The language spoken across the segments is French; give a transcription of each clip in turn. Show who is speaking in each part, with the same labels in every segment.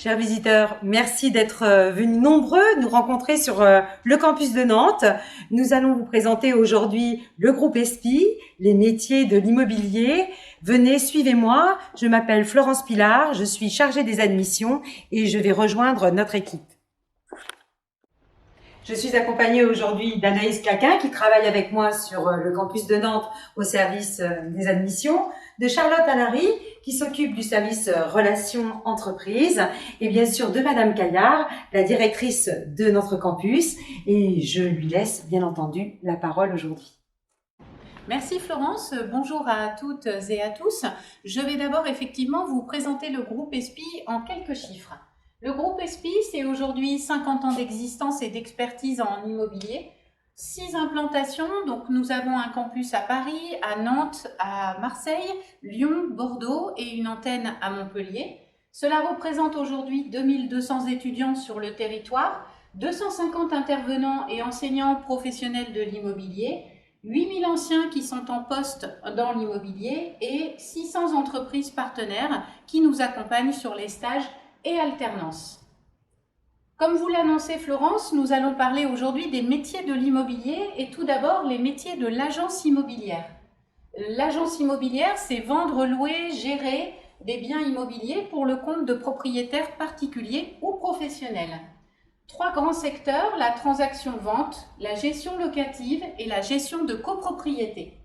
Speaker 1: Chers visiteurs, merci d'être venus nombreux nous rencontrer sur le campus de Nantes. Nous allons vous présenter aujourd'hui le groupe ESPI, les métiers de l'immobilier. Venez, suivez-moi. Je m'appelle Florence Pilar, je suis chargée des admissions et je vais rejoindre notre équipe. Je suis accompagnée aujourd'hui d'Anaïs Claquin qui travaille avec moi sur le campus de Nantes au service des admissions, de Charlotte Allary qui s'occupe du service relations entreprises et bien sûr de Madame Caillard, la directrice de notre campus, et je lui laisse bien entendu la parole aujourd'hui.
Speaker 2: Merci Florence, bonjour à toutes et à tous. Je vais d'abord effectivement vous présenter le groupe ESPI en quelques chiffres. Le groupe ESPI, c'est aujourd'hui 50 ans d'existence et d'expertise en immobilier, 6 implantations, donc nous avons un campus à Paris, à Nantes, à Marseille, Lyon, Bordeaux et une antenne à Montpellier. Cela représente aujourd'hui 2200 étudiants sur le territoire, 250 intervenants et enseignants professionnels de l'immobilier, 8000 anciens qui sont en poste dans l'immobilier et 600 entreprises partenaires qui nous accompagnent sur les stages et alternance. Comme vous l'annoncez Florence, nous allons parler aujourd'hui des métiers de l'immobilier et tout d'abord les métiers de l'agence immobilière. L'agence immobilière, c'est vendre, louer, gérer des biens immobiliers pour le compte de propriétaires particuliers ou professionnels. 3 grands secteurs, la transaction-vente, la gestion locative et la gestion de copropriété.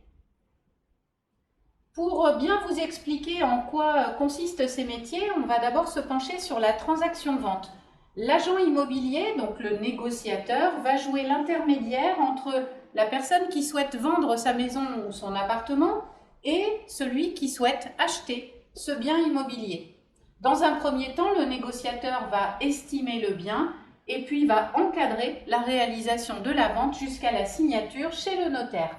Speaker 2: Pour bien vous expliquer en quoi consistent ces métiers, on va d'abord se pencher sur la transaction-vente. L'agent immobilier, donc le négociateur, va jouer l'intermédiaire entre la personne qui souhaite vendre sa maison ou son appartement et celui qui souhaite acheter ce bien immobilier. Dans un premier temps, le négociateur va estimer le bien et puis va encadrer la réalisation de la vente jusqu'à la signature chez le notaire.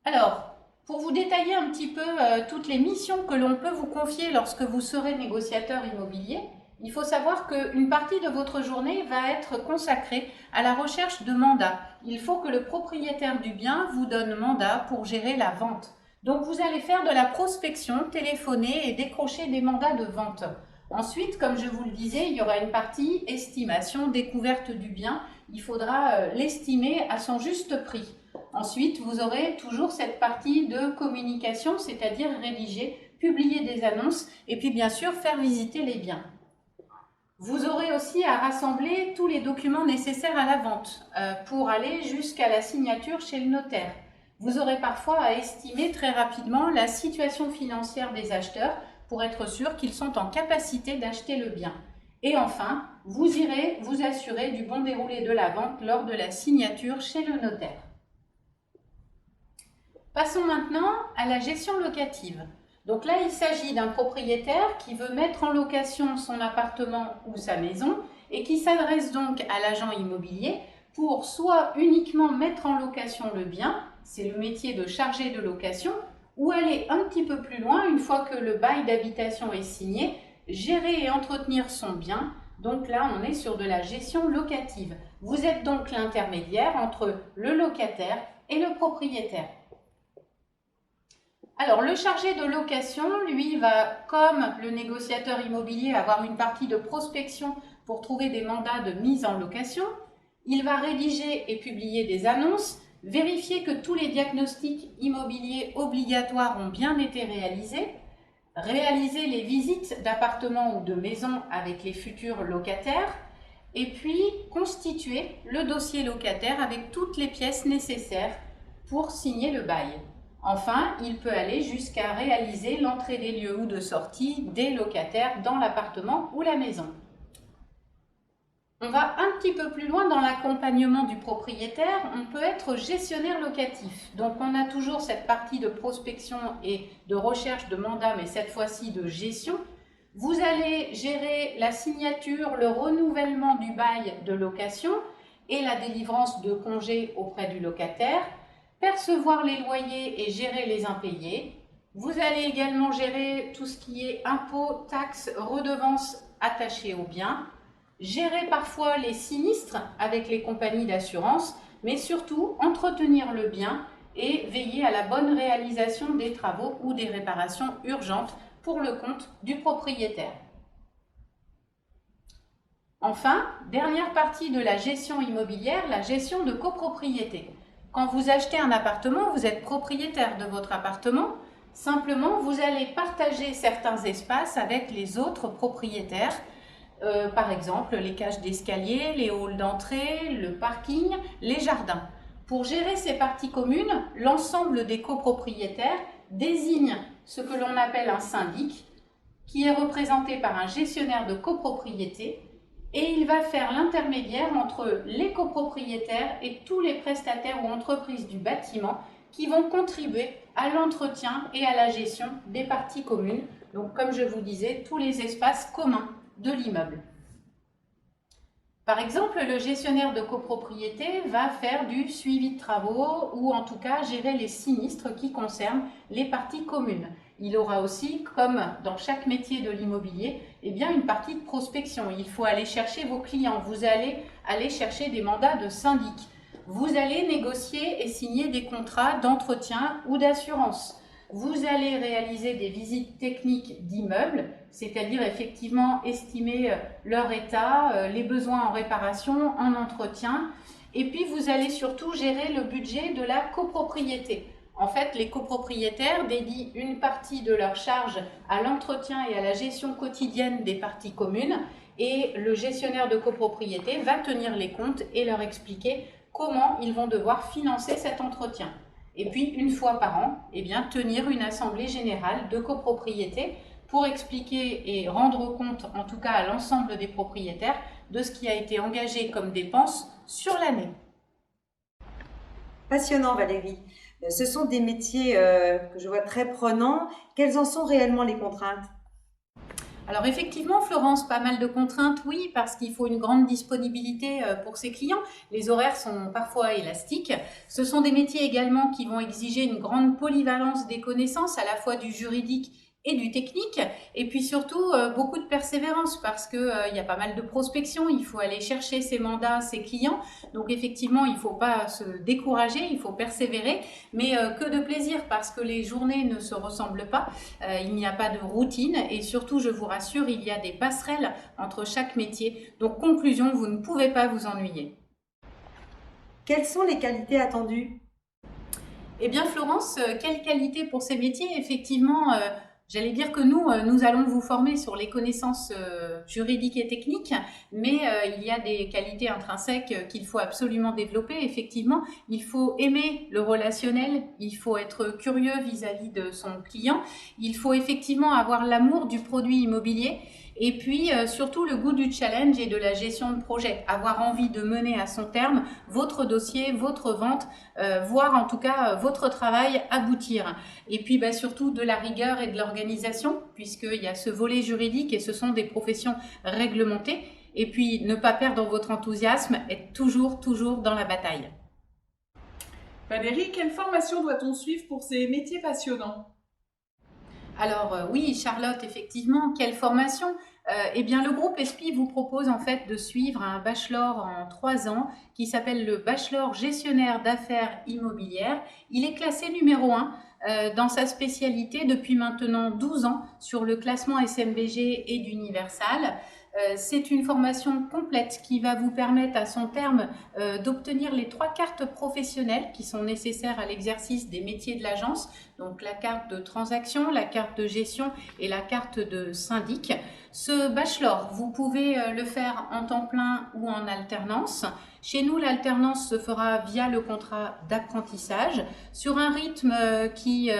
Speaker 2: Alors, pour vous détailler un petit peu toutes les missions que l'on peut vous confier lorsque vous serez négociateur immobilier, il faut savoir qu'une partie de votre journée va être consacrée à la recherche de mandats. Il faut que le propriétaire du bien vous donne mandat pour gérer la vente. Donc vous allez faire de la prospection, téléphoner et décrocher des mandats de vente. Ensuite, comme je vous le disais, il y aura une partie estimation, découverte du bien. Il faudra l'estimer à son juste prix. Ensuite, vous aurez toujours cette partie de communication, c'est-à-dire rédiger, publier des annonces et puis bien sûr faire visiter les biens. Vous aurez aussi à rassembler tous les documents nécessaires à la vente pour aller jusqu'à la signature chez le notaire. Vous aurez parfois à estimer très rapidement la situation financière des acheteurs pour être sûr qu'ils sont en capacité d'acheter le bien. Et enfin, vous irez vous assurer du bon déroulé de la vente lors de la signature chez le notaire. Passons maintenant à la gestion locative. Donc là, il s'agit d'un propriétaire qui veut mettre en location son appartement ou sa maison et qui s'adresse donc à l'agent immobilier pour soit uniquement mettre en location le bien, c'est le métier de chargé de location, ou aller un petit peu plus loin une fois que le bail d'habitation est signé, gérer et entretenir son bien. Donc là, on est sur de la gestion locative. Vous êtes donc l'intermédiaire entre le locataire et le propriétaire. Alors, le chargé de location, lui, va, comme le négociateur immobilier, avoir une partie de prospection pour trouver des mandats de mise en location. Il va rédiger et publier des annonces, vérifier que tous les diagnostics immobiliers obligatoires ont bien été réalisés, réaliser les visites d'appartements ou de maisons avec les futurs locataires, et puis constituer le dossier locataire avec toutes les pièces nécessaires pour signer le bail. Enfin, il peut aller jusqu'à réaliser l'entrée des lieux ou de sortie des locataires dans l'appartement ou la maison. On va un petit peu plus loin dans l'accompagnement du propriétaire. On peut être gestionnaire locatif. Donc, on a toujours cette partie de prospection et de recherche de mandat, mais cette fois-ci de gestion. Vous allez gérer la signature, le renouvellement du bail de location et la délivrance de congés auprès du locataire, percevoir les loyers et gérer les impayés. Vous allez également gérer tout ce qui est impôts, taxes, redevances attachées aux biens, gérer parfois les sinistres avec les compagnies d'assurance, mais surtout entretenir le bien et veiller à la bonne réalisation des travaux ou des réparations urgentes pour le compte du propriétaire. Enfin, dernière partie de la gestion immobilière, la gestion de copropriété. Quand vous achetez un appartement, vous êtes propriétaire de votre appartement. Simplement, vous allez partager certains espaces avec les autres propriétaires. Par exemple, les cages d'escalier, les halls d'entrée, le parking, les jardins. Pour gérer ces parties communes, l'ensemble des copropriétaires désigne ce que l'on appelle un syndic, qui est représenté par un gestionnaire de copropriété, et il va faire l'intermédiaire entre les copropriétaires et tous les prestataires ou entreprises du bâtiment qui vont contribuer à l'entretien et à la gestion des parties communes. Donc, comme je vous disais, tous les espaces communs de l'immeuble. Par exemple, le gestionnaire de copropriété va faire du suivi de travaux ou en tout cas gérer les sinistres qui concernent les parties communes. Il aura aussi, comme dans chaque métier de l'immobilier, une partie de prospection. Il faut aller chercher vos clients, vous allez aller chercher des mandats de syndic. Vous allez négocier et signer des contrats d'entretien ou d'assurance. Vous allez réaliser des visites techniques d'immeubles, c'est-à-dire effectivement estimer leur état, les besoins en réparation, en entretien. Et puis vous allez surtout gérer le budget de la copropriété. En fait, les copropriétaires dédient une partie de leur charge à l'entretien et à la gestion quotidienne des parties communes et le gestionnaire de copropriété va tenir les comptes et leur expliquer comment ils vont devoir financer cet entretien. Et puis, une fois par an, tenir une assemblée générale de copropriété pour expliquer et rendre compte, en tout cas à l'ensemble des propriétaires, de ce qui a été engagé comme dépenses sur l'année.
Speaker 1: Passionnant, Valérie. Ce sont des métiers que je vois très prenants. Quelles en sont réellement les contraintes ?
Speaker 2: Alors effectivement, Florence, pas mal de contraintes, oui, parce qu'il faut une grande disponibilité pour ses clients. Les horaires sont parfois élastiques. Ce sont des métiers également qui vont exiger une grande polyvalence des connaissances, à la fois du juridique et du technique, et puis surtout beaucoup de persévérance parce que il y a pas mal de prospection, il faut aller chercher ses mandats, ses clients, donc effectivement il ne faut pas se décourager, il faut persévérer, mais que de plaisir parce que les journées ne se ressemblent pas, il n'y a pas de routine et surtout je vous rassure, il y a des passerelles entre chaque métier, donc conclusion, vous ne pouvez pas vous ennuyer.
Speaker 1: Quelles sont les qualités attendues ?
Speaker 2: Eh bien Florence, quelles qualités pour ces métiers ? Effectivement, j'allais dire que nous allons vous former sur les connaissances juridiques et techniques, mais il y a des qualités intrinsèques qu'il faut absolument développer. Effectivement, il faut aimer le relationnel, il faut être curieux vis-à-vis de son client, il faut effectivement avoir l'amour du produit immobilier et puis surtout le goût du challenge et de la gestion de projet, avoir envie de mener à son terme votre dossier, votre vente, voir en tout cas votre travail aboutir. Et puis surtout de la rigueur et de l'organisation, puisqu'il y a ce volet juridique et ce sont des professions réglementées. Et puis ne pas perdre votre enthousiasme, être toujours dans la bataille.
Speaker 3: Valérie, quelle formation doit-on suivre pour ces métiers passionnants ?
Speaker 2: Alors oui, Charlotte, effectivement, quelle formation ? Le groupe ESPI vous propose en fait de suivre un bachelor en 3 ans qui s'appelle le bachelor gestionnaire d'affaires immobilières. Il est classé numéro 1 dans sa spécialité depuis maintenant 12 ans sur le classement SMBG et d'Universal. C'est une formation complète qui va vous permettre à son terme d'obtenir les 3 cartes professionnelles qui sont nécessaires à l'exercice des métiers de l'agence, donc la carte de transaction, la carte de gestion et la carte de syndic. Ce bachelor, vous pouvez le faire en temps plein ou en alternance. Chez nous, l'alternance se fera via le contrat d'apprentissage sur un rythme qui,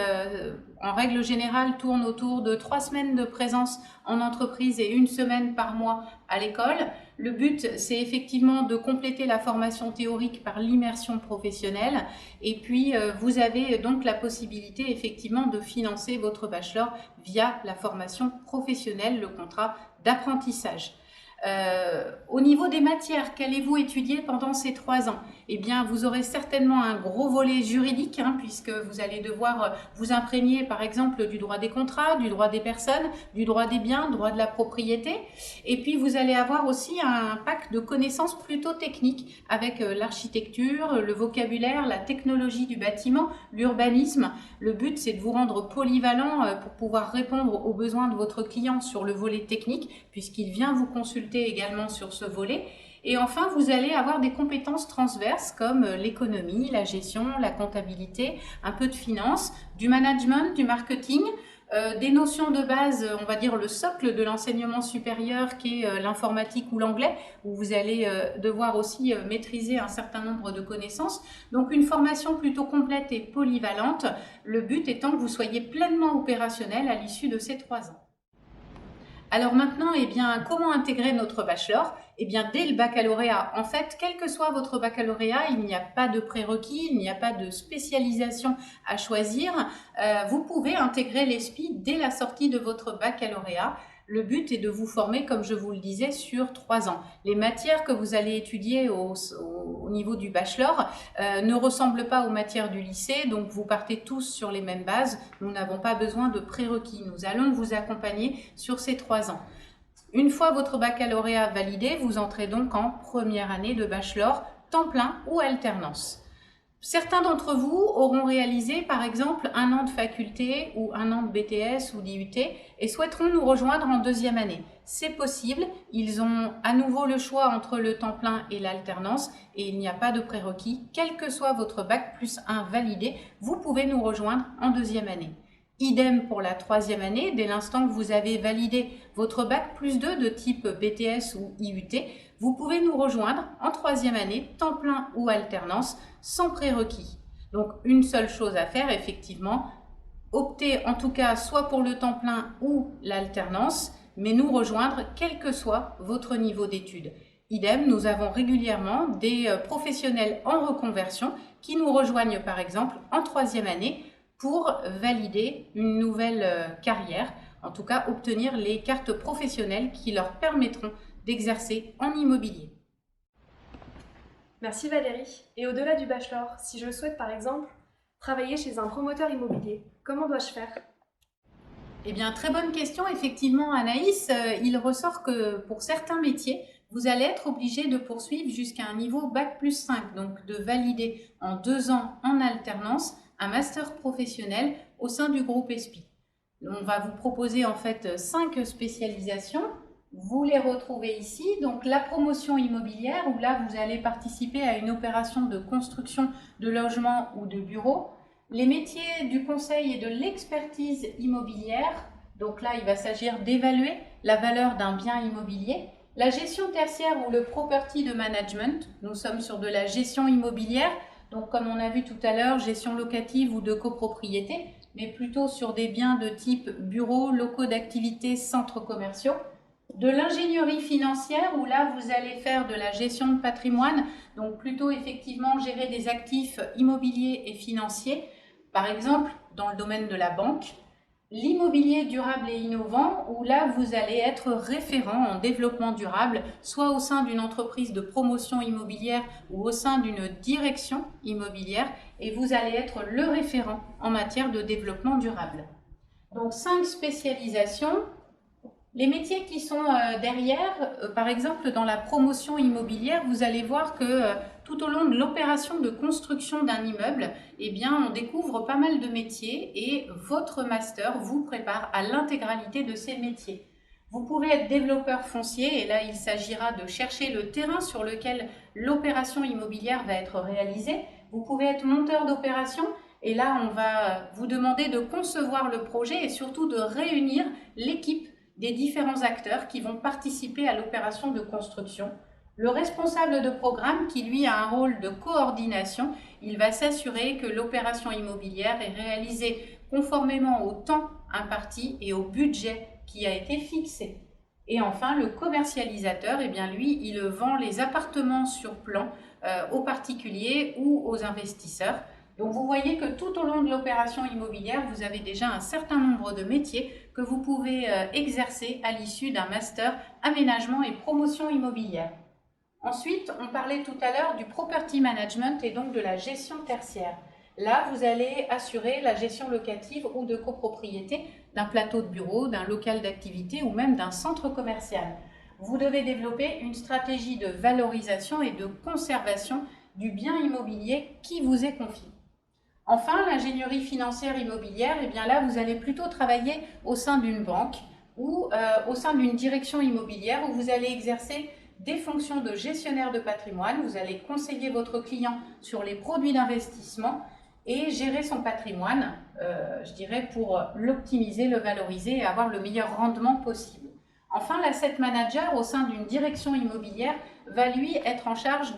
Speaker 2: en règle générale, tourne autour de 3 semaines de présence en entreprise et 1 semaine par mois à l'école. Le but, c'est effectivement de compléter la formation théorique par l'immersion professionnelle. Et puis, vous avez donc la possibilité effectivement de financer votre bachelor via la formation professionnelle, le contrat d'apprentissage. Au niveau des matières, qu'allez-vous étudier pendant ces 3 ans? Eh bien, vous aurez certainement un gros volet juridique, puisque vous allez devoir vous imprégner, par exemple, du droit des contrats, du droit des personnes, du droit des biens, du droit de la propriété. Et puis, vous allez avoir aussi un pack de connaissances plutôt techniques, avec l'architecture, le vocabulaire, la technologie du bâtiment, l'urbanisme. Le but, c'est de vous rendre polyvalent pour pouvoir répondre aux besoins de votre client sur le volet technique, puisqu'il vient vous consulter également sur ce volet. Et enfin, vous allez avoir des compétences transverses comme l'économie, la gestion, la comptabilité, un peu de finance, du management, du marketing, des notions de base, on va dire le socle de l'enseignement supérieur qui est l'informatique ou l'anglais, où vous allez devoir aussi maîtriser un certain nombre de connaissances. Donc une formation plutôt complète et polyvalente, le but étant que vous soyez pleinement opérationnel à l'issue de ces 3 ans. Alors maintenant, eh bien, comment intégrer notre bachelor? Eh bien, dès le baccalauréat, en fait, quel que soit votre baccalauréat, il n'y a pas de prérequis, il n'y a pas de spécialisation à choisir. Vous pouvez intégrer l'ESPI dès la sortie de votre baccalauréat. Le but est de vous former, comme je vous le disais, sur 3 ans. Les matières que vous allez étudier au niveau du bachelor ne ressemblent pas aux matières du lycée, donc vous partez tous sur les mêmes bases. Nous n'avons pas besoin de prérequis. Nous allons vous accompagner sur ces 3 ans. Une fois votre baccalauréat validé, vous entrez donc en première année de bachelor, temps plein ou alternance. Certains d'entre vous auront réalisé par exemple 1 an de faculté ou 1 an de BTS ou d'IUT et souhaiteront nous rejoindre en 2e année. C'est possible, ils ont à nouveau le choix entre le temps plein et l'alternance et il n'y a pas de prérequis. Quel que soit votre bac plus 1 validé, vous pouvez nous rejoindre en 2e année. Idem pour la 3e année, dès l'instant que vous avez validé votre bac plus 2 de type BTS ou IUT, vous pouvez nous rejoindre en 3e année, temps plein ou alternance, sans prérequis. Donc une seule chose à faire, effectivement, optez en tout cas soit pour le temps plein ou l'alternance, mais nous rejoindre quel que soit votre niveau d'études. Idem, nous avons régulièrement des professionnels en reconversion qui nous rejoignent par exemple en 3e année pour valider une nouvelle carrière, en tout cas obtenir les cartes professionnelles qui leur permettront d'exercer en immobilier.
Speaker 4: Merci Valérie. Et au-delà du bachelor, si je souhaite par exemple travailler chez un promoteur immobilier, comment dois-je faire?
Speaker 2: Eh bien, très bonne question. Effectivement, Anaïs, il ressort que pour certains métiers, vous allez être obligé de poursuivre jusqu'à un niveau Bac plus 5, donc de valider en 2 ans en alternance un master professionnel au sein du groupe ESPI. On va vous proposer en fait 5 spécialisations. Vous les retrouvez ici. Donc la promotion immobilière, où là vous allez participer à une opération de construction de logements ou de bureaux. Les métiers du conseil et de l'expertise immobilière, donc là il va s'agir d'évaluer la valeur d'un bien immobilier. La gestion tertiaire ou le property de management, nous sommes sur de la gestion immobilière, donc comme on a vu tout à l'heure, gestion locative ou de copropriété, mais plutôt sur des biens de type bureaux, locaux d'activité, centres commerciaux. De l'ingénierie financière, où là vous allez faire de la gestion de patrimoine, donc plutôt effectivement gérer des actifs immobiliers et financiers, par exemple dans le domaine de la banque. L'immobilier durable et innovant, où là vous allez être référent en développement durable, soit au sein d'une entreprise de promotion immobilière ou au sein d'une direction immobilière, et vous allez être le référent en matière de développement durable. Donc 5 spécialisations. Les métiers qui sont derrière, par exemple dans la promotion immobilière, vous allez voir que tout au long de l'opération de construction d'un immeuble, eh bien, on découvre pas mal de métiers et votre master vous prépare à l'intégralité de ces métiers. Vous pouvez être développeur foncier et là, il s'agira de chercher le terrain sur lequel l'opération immobilière va être réalisée. Vous pouvez être monteur d'opération et là, on va vous demander de concevoir le projet et surtout de réunir l'équipe des différents acteurs qui vont participer à l'opération de construction. Le responsable de programme qui lui a un rôle de coordination, il va s'assurer que l'opération immobilière est réalisée conformément au temps imparti et au budget qui a été fixé. Et enfin, le commercialisateur, eh bien lui, il vend les appartements sur plan aux particuliers ou aux investisseurs. Donc vous voyez que tout au long de l'opération immobilière, vous avez déjà un certain nombre de métiers que vous pouvez exercer à l'issue d'un master aménagement et promotion immobilière. Ensuite, on parlait tout à l'heure du property management et donc de la gestion tertiaire. Là, vous allez assurer la gestion locative ou de copropriété d'un plateau de bureau, d'un local d'activité ou même d'un centre commercial. Vous devez développer une stratégie de valorisation et de conservation du bien immobilier qui vous est confié. Enfin, l'ingénierie financière immobilière, eh bien là, vous allez plutôt travailler au sein d'une banque ou au sein d'une direction immobilière où vous allez exercer des fonctions de gestionnaire de patrimoine. Vous allez conseiller votre client sur les produits d'investissement et gérer son patrimoine, je dirais, pour l'optimiser, le valoriser et avoir le meilleur rendement possible. Enfin, l'asset manager au sein d'une direction immobilière va lui être en charge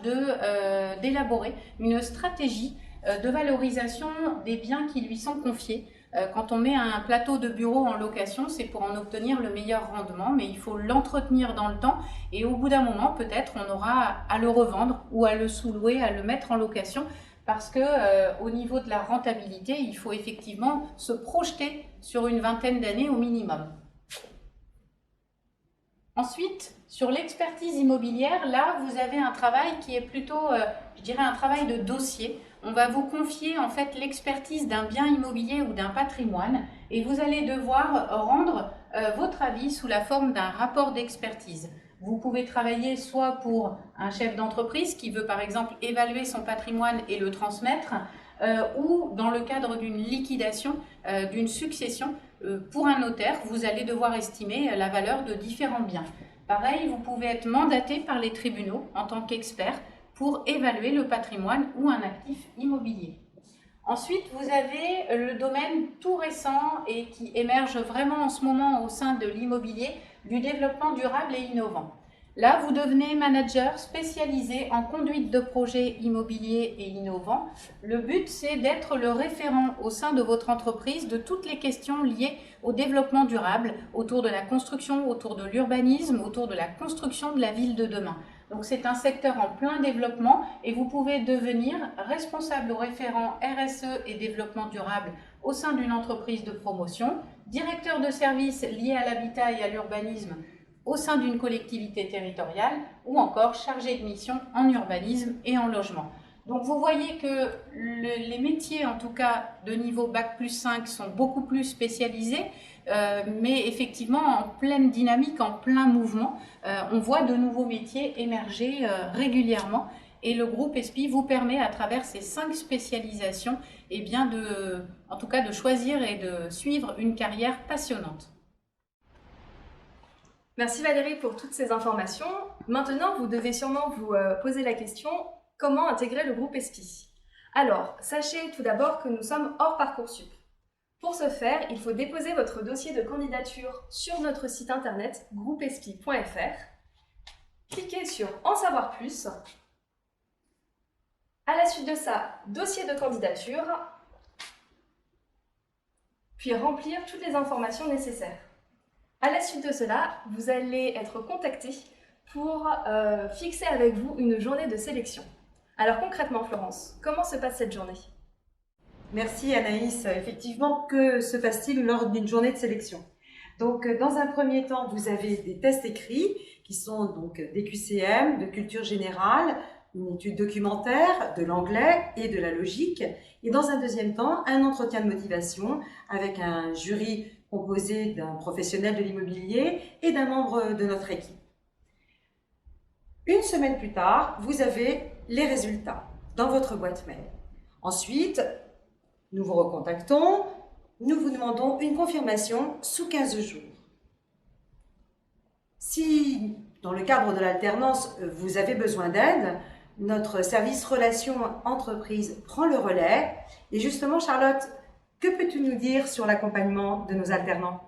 Speaker 2: d'élaborer une stratégie de valorisation des biens qui lui sont confiés. Quand on met un plateau de bureau en location, c'est pour en obtenir le meilleur rendement, mais il faut l'entretenir dans le temps et au bout d'un moment, peut-être, on aura à le revendre ou à le sous-louer, à le mettre en location parce que au niveau de la rentabilité, il faut effectivement se projeter sur une vingtaine d'années au minimum. Ensuite, sur l'expertise immobilière, là, vous avez un travail qui est plutôt, je dirais, un travail de dossier. On va vous confier en fait l'expertise d'un bien immobilier ou d'un patrimoine et vous allez devoir rendre votre avis sous la forme d'un rapport d'expertise. Vous pouvez travailler soit pour un chef d'entreprise qui veut par exemple évaluer son patrimoine et le transmettre, ou dans le cadre d'une liquidation, d'une succession, pour un notaire, vous allez devoir estimer la valeur de différents biens. Pareil, vous pouvez être mandaté par les tribunaux en tant qu'expert pour évaluer le patrimoine ou un actif immobilier. Ensuite, vous avez le domaine tout récent et qui émerge vraiment en ce moment au sein de l'immobilier, du développement durable et innovant. Là, vous devenez manager spécialisé en conduite de projets immobiliers et innovants. Le but, c'est d'être le référent au sein de votre entreprise de toutes les questions liées au développement durable, autour de la construction, autour de l'urbanisme, autour de la construction de la ville de demain. Donc, c'est un secteur en plein développement et vous pouvez devenir responsable ou référent RSE et développement durable au sein d'une entreprise de promotion, directeur de services liés à l'habitat et à l'urbanisme au sein d'une collectivité territoriale ou encore chargé de mission en urbanisme et en logement. Donc vous voyez que les métiers, en tout cas de niveau Bac+5, sont beaucoup plus spécialisés, mais effectivement en pleine dynamique, en plein mouvement. On voit de nouveaux métiers émerger régulièrement et le groupe ESPI vous permet à travers ces 5 spécialisations eh bien en tout cas de choisir et de suivre une carrière passionnante.
Speaker 4: Merci Valérie pour toutes ces informations. Maintenant, vous devez sûrement vous poser la question, comment intégrer le groupe ESPI? Alors, sachez tout d'abord que nous sommes hors Parcoursup. Pour ce faire, il faut déposer votre dossier de candidature sur notre site internet groupeespi.fr. Cliquez sur « En savoir plus ». À la suite de ça, dossier de candidature, puis remplir toutes les informations nécessaires. À la suite de cela, vous allez être contacté pour fixer avec vous une journée de sélection. Alors concrètement, Florence, comment se passe cette journée?
Speaker 1: Merci Anaïs. Effectivement, que se passe-t-il lors d'une journée de sélection? Donc, dans un premier temps, vous avez des tests écrits qui sont donc des QCM, de culture générale, une étude documentaire, de l'anglais et de la logique. Et dans un deuxième temps, un entretien de motivation avec un jury composé d'un professionnel de l'immobilier et d'un membre de notre équipe. Une semaine plus tard, vous avez les résultats dans votre boîte mail. Ensuite, nous vous recontactons, nous vous demandons une confirmation sous 15 jours. Si, dans le cadre de l'alternance, vous avez besoin d'aide, notre service relations entreprises prend le relais. Et justement, Charlotte, que peux-tu nous dire sur l'accompagnement de nos alternants?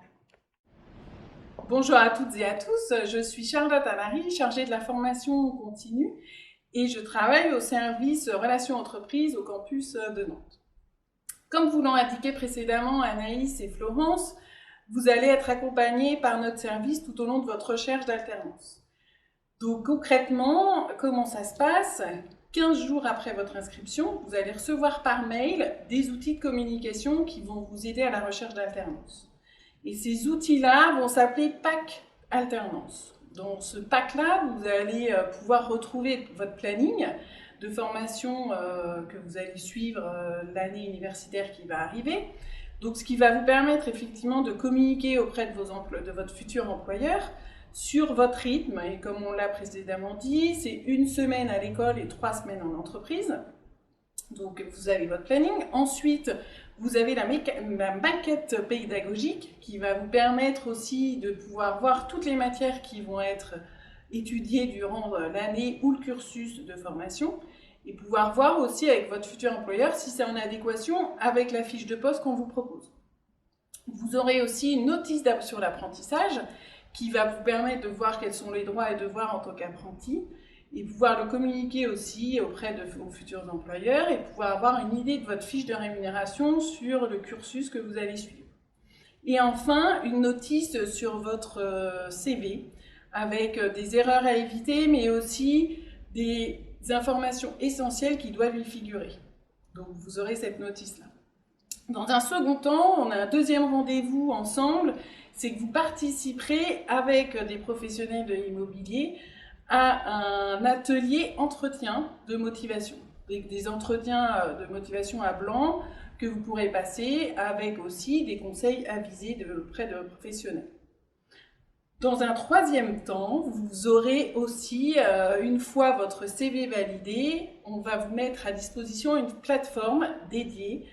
Speaker 3: Bonjour à toutes et à tous, je suis Charlotte Alary, chargée de la formation continue et je travaille au service relations entreprises au campus de Nantes. Comme vous l'ont indiqué précédemment Anaïs et Florence, vous allez être accompagnés par notre service tout au long de votre recherche d'alternance. Donc concrètement, comment ça se passe? 15 jours après votre inscription, vous allez recevoir par mail des outils de communication qui vont vous aider à la recherche d'alternance. Et ces outils-là vont s'appeler pack alternance. Dans ce pack-là, vous allez pouvoir retrouver votre planning de formation que vous allez suivre l'année universitaire qui va arriver. Donc, ce qui va vous permettre effectivement de communiquer auprès de votre futur employeur sur votre rythme. Et comme on l'a précédemment dit, c'est 1 semaine à l'école et 3 semaines en entreprise. Donc, vous avez votre planning. Ensuite, vous avez la maquette pédagogique qui va vous permettre aussi de pouvoir voir toutes les matières qui vont être étudiées durant l'année ou le cursus de formation et pouvoir voir aussi avec votre futur employeur si c'est en adéquation avec la fiche de poste qu'on vous propose. Vous aurez aussi une notice sur l'apprentissage qui va vous permettre de voir quels sont les droits et devoirs en tant qu'apprenti et pouvoir le communiquer aussi auprès de vos futurs employeurs et pouvoir avoir une idée de votre fiche de rémunération sur le cursus que vous allez suivre. Et enfin, une notice sur votre CV avec des erreurs à éviter, mais aussi des informations essentielles qui doivent y figurer. Donc, vous aurez cette notice-là. Dans un second temps, on a un deuxième rendez-vous ensemble, c'est que vous participerez avec des professionnels de l'immobilier à un atelier entretien de motivation. Des entretiens de motivation à blanc que vous pourrez passer avec aussi des conseils avisés auprès de professionnels. Dans un troisième temps, vous aurez aussi, une fois votre CV validé, on va vous mettre à disposition une plateforme dédiée.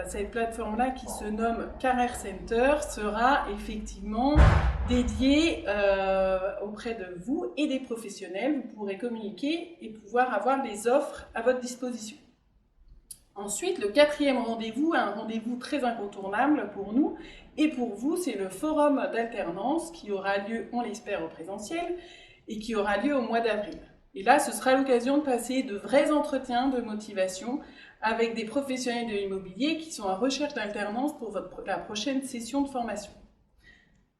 Speaker 3: Cette plateforme-là, qui se nomme Career Center, sera effectivement dédiée auprès de vous et des professionnels. Vous pourrez communiquer et pouvoir avoir des offres à votre disposition. Ensuite, le quatrième rendez-vous, un rendez-vous très incontournable pour nous et pour vous, c'est le forum d'alternance qui aura lieu, on l'espère, au présentiel et qui aura lieu au mois d'avril. Et là, ce sera l'occasion de passer de vrais entretiens de motivation avec des professionnels de l'immobilier qui sont en recherche d'alternance pour la prochaine session de formation.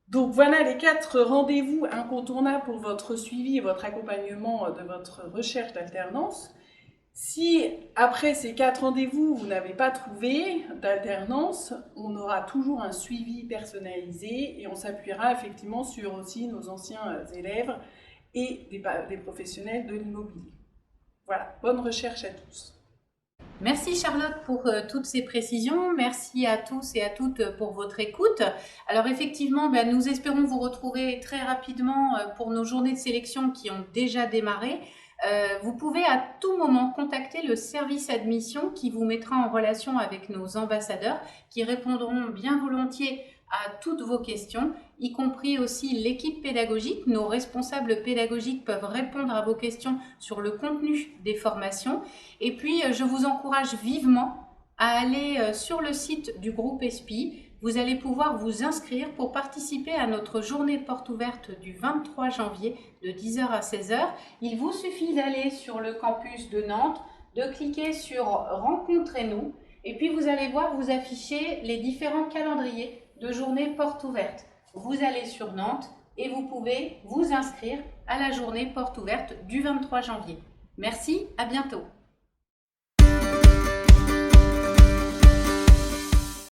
Speaker 3: Donc voilà les 4 rendez-vous incontournables pour votre suivi et votre accompagnement de votre recherche d'alternance. Si après ces 4 rendez-vous, vous n'avez pas trouvé d'alternance, on aura toujours un suivi personnalisé et on s'appuiera effectivement sur aussi nos anciens élèves et des professionnels de l'immobilier. Voilà, bonne recherche à tous.
Speaker 2: Merci Charlotte pour toutes ces précisions. Merci à tous et à toutes pour votre écoute. Alors effectivement, nous espérons vous retrouver très rapidement pour nos journées de sélection qui ont déjà démarré. Vous pouvez à tout moment contacter le service admission qui vous mettra en relation avec nos ambassadeurs qui répondront bien volontiers à toutes vos questions, y compris aussi l'équipe pédagogique. Nos responsables pédagogiques peuvent répondre à vos questions sur le contenu des formations. Et puis, je vous encourage vivement à aller sur le site du groupe ESPI. Vous allez pouvoir vous inscrire pour participer à notre journée porte ouverte du 23 janvier de 10h à 16h. Il vous suffit d'aller sur le campus de Nantes, de cliquer sur « Rencontrez-nous » et puis vous allez voir vous afficher les différents calendriers de journée porte ouverte. Vous allez sur Nantes et vous pouvez vous inscrire à la journée porte ouverte du 23 janvier. Merci, à bientôt.